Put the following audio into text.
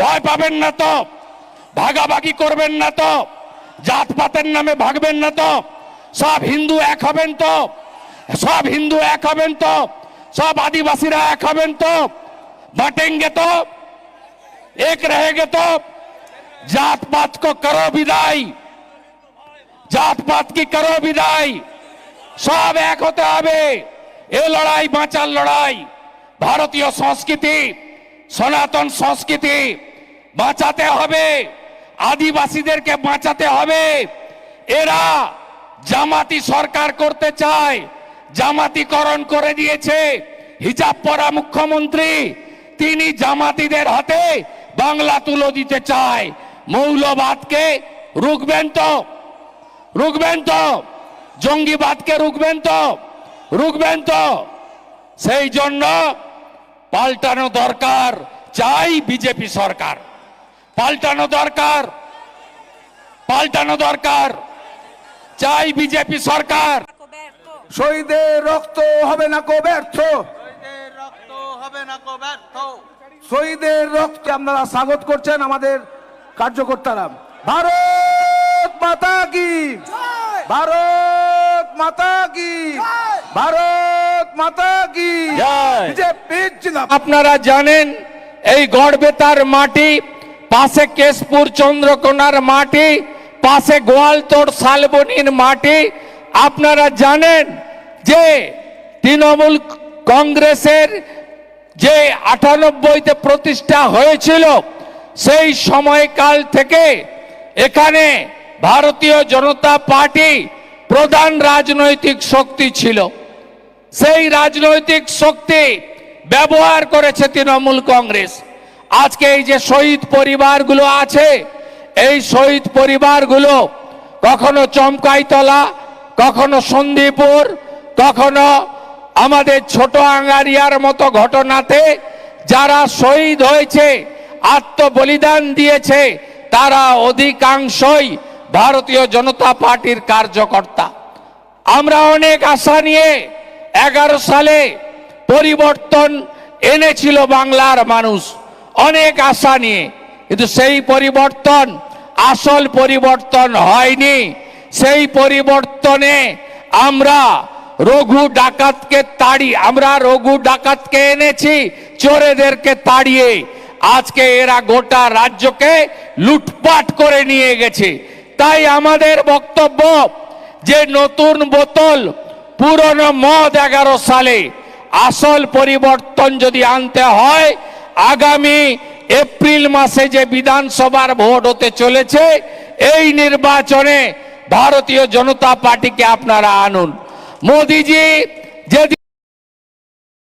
ভয় পাবেন না তো, ভাগাভাগি করবেন না তো, জাতপাতের নামে ভাগবেন না তো, সব হিন্দু এক হবেন তো, সব হিন্দু এক হবেন তো, सब आदिवासी एक हबें तो, बांटेंगे तो, एक रहेंगे तो, जात पात को करो विदाई, जात पात की करो विदाई, सब एक होते हबे। ए लड़ाई बाँचार लड़ाई, भारतीय संस्कृति सनातन संस्कृति बाँचाते हबे, आदिवासीदेरके बाँचाते हबे। एरा জামাতি সরকার করতে চায়, জামাতিকরণ করে দিয়েছে। হিজাব পরা মুখ্যমন্ত্রী তিনি জামাতিদের হাতে বাংলা তুলে দিতে চায়। মৌলবাদকে রুখবেন তো, রুখবেন তো, জঙ্গিবাদকে রুখবেন তো, রুখবেন তো। সেই জন্য পাল্টানো দরকার, চাই বিজেপি সরকার, পাল্টানো দরকার, পাল্টানো দরকার, চাই বিজেপি সরকার। শহীদের রক্ত হবে না কো ব্যর্থ, শহীদের রক্তে আপনারা স্বাগত করছেন আমাদের কার্যকর্তারা। ভারত মাতা কি, ভারত মাতা কি, ভারত মাতা কি বিজেপি জিন্দাবাদ। আপনারা জানেন এই গড়বেতার মাটি, পাশে কেশপুর চন্দ্রকোনার মাটি, পাশে গোয়ালতোড় শালবনির মাটি। আপনারা জানেন যে তৃণমূল কংগ্রেসের যে 98তে প্রতিষ্ঠা হয়েছিল, সেই সময়কাল থেকে এখানে ভারতীয় জনতা পার্টি প্রধান রাজনৈতিক শক্তি ছিল। সেই রাজনৈতিক শক্তি ব্যবহার করেছে তৃণমূল কংগ্রেস। আজকে এই যে শহীদ পরিবারগুলো আছে, এই শহীদ পরিবারগুলো কখনো চমকাইতলা, কখনো সন্দীপুর, কখনো আমাদের ছোট আঙ্গারিয়ার মতো ঘটনাতে যারা শহীদ হয়েছে, আত্মবলিদান দিয়েছে, তারা অধিকাংশই ভারতীয় জনতা পার্টির কার্যকর্তা। আমরা অনেক আশা নিয়ে 11 সালে পরিবর্তন এনেছিল বাংলার মানুষ, অনেক আশা নিয়ে, কিন্তু সেই পরিবর্তন আসল পরিবর্তন হয়নি। সেই পরিবর্তনে আমরা রঘু ডাকাতকে আমরা রঘু ডাকাতকে এনেছি, চোরেদেরকে তাড়িয়ে। আজকে এরা গোটা রাজ্যকে লুটপাট করে নিয়ে গেছে। তাই আমাদের বক্তব্য যে নতুন বোতল পুরনো মদ 11 সালে, আসল পরিবর্তন যদি আনতে হয় আগামী এপ্রিল মাসে যে বিধানসভার ভোট হতে চলেছে, এই নির্বাচনে ভারতীয় জনতা পার্টিকে আপনারা আনুন। মোদিজি যেদিন